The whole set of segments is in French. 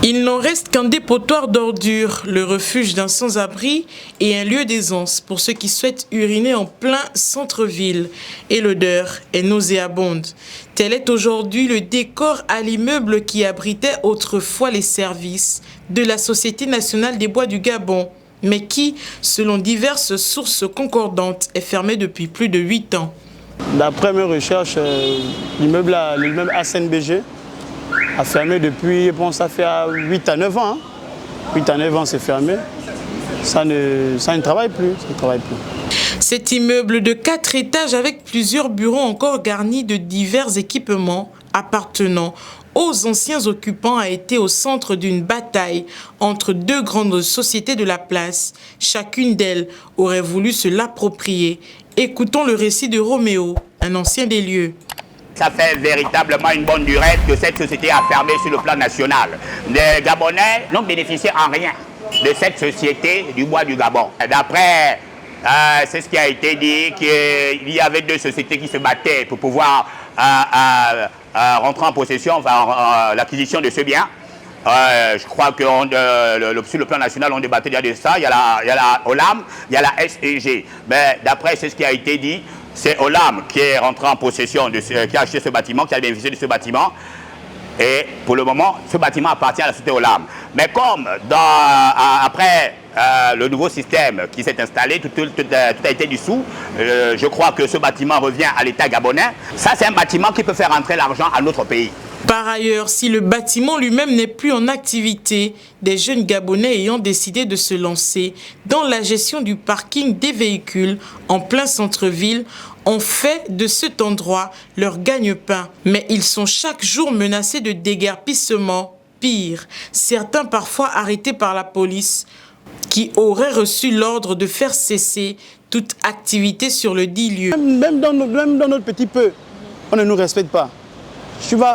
Il n'en reste qu'un dépotoir d'ordures, le refuge d'un sans-abri et un lieu d'aisance pour ceux qui souhaitent uriner en plein centre-ville. Et l'odeur est nauséabonde. Tel est aujourd'hui le décor à l'immeuble qui abritait autrefois les services de la Société nationale des bois du Gabon, mais qui, selon diverses sources concordantes, est fermé depuis plus de 8 ans. D'après mes recherches, l'immeuble ACNBG a fermé depuis, bon, ça fait 8 à 9 ans. 8 à 9 ans, c'est fermé. Ça ne travaille plus. Cet immeuble de 4 étages avec plusieurs bureaux encore garnis de divers équipements appartenant aux anciens occupants a été au centre d'une bataille entre deux grandes sociétés de la place. Chacune d'elles aurait voulu se l'approprier. Écoutons le récit de Roméo, un ancien des lieux. Ça fait véritablement une bonne durée que cette société a fermé sur le plan national. Les Gabonais n'ont bénéficié en rien de cette société du bois du Gabon. D'après, c'est ce qui a été dit, qu'il y avait deux sociétés qui se battaient pour pouvoir rentrer en possession, enfin l'acquisition de ce bien. Je crois que sur le plan national, on débattait déjà de ça. Il y a la OLAM, il y a la SEG. Mais d'après ce qui a été dit, c'est OLAM qui est rentré en possession, qui a acheté ce bâtiment, qui a bénéficié de ce bâtiment. Et pour le moment, ce bâtiment appartient à la société OLAM. Mais comme après le nouveau système qui s'est installé, tout a été dissous, je crois que ce bâtiment revient à l'État gabonais. Ça, c'est un bâtiment qui peut faire rentrer l'argent à notre pays. Par ailleurs, si le bâtiment lui-même n'est plus en activité, des jeunes Gabonais ayant décidé de se lancer dans la gestion du parking des véhicules en plein centre-ville ont fait de cet endroit leur gagne-pain. Mais ils sont chaque jour menacés de déguerpissement. Pire, certains parfois arrêtés par la police qui auraient reçu l'ordre de faire cesser toute activité sur le dit lieu. Même dans notre petit peu, on ne nous respecte pas.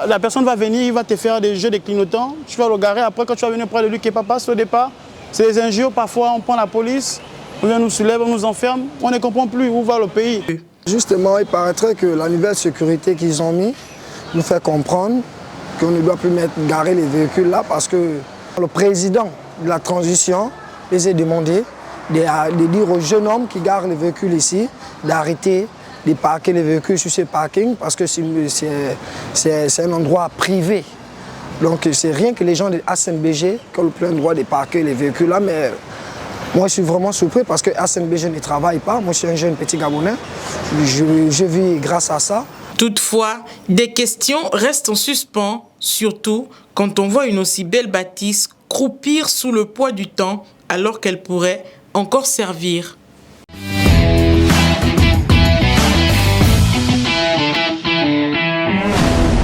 La personne va venir, il va te faire des jeux de clignotants, tu vas le garer, après quand tu vas venir près de lui qui n'est pas passé au départ, c'est des injures, parfois on prend la police, on vient nous soulève, on nous enferme, on ne comprend plus où va le pays. Justement, il paraîtrait que la nouvelle sécurité qu'ils ont mis nous fait comprendre qu'on ne doit plus garer les véhicules là parce que le président de la transition les a demandé de dire aux jeunes hommes qui garent les véhicules ici d'arrêter de parquer les véhicules sur ces parkings parce que c'est un endroit privé. Donc c'est rien que les gens de ACNBG qui ont le plein droit de parquer les véhicules là, mais moi je suis vraiment surpris parce que ACNBG ne travaille pas. Moi je suis un jeune petit Gabonais, je vis grâce à ça. Toutefois, des questions restent en suspens, surtout quand on voit une aussi belle bâtisse croupir sous le poids du temps alors qu'elle pourrait encore servir.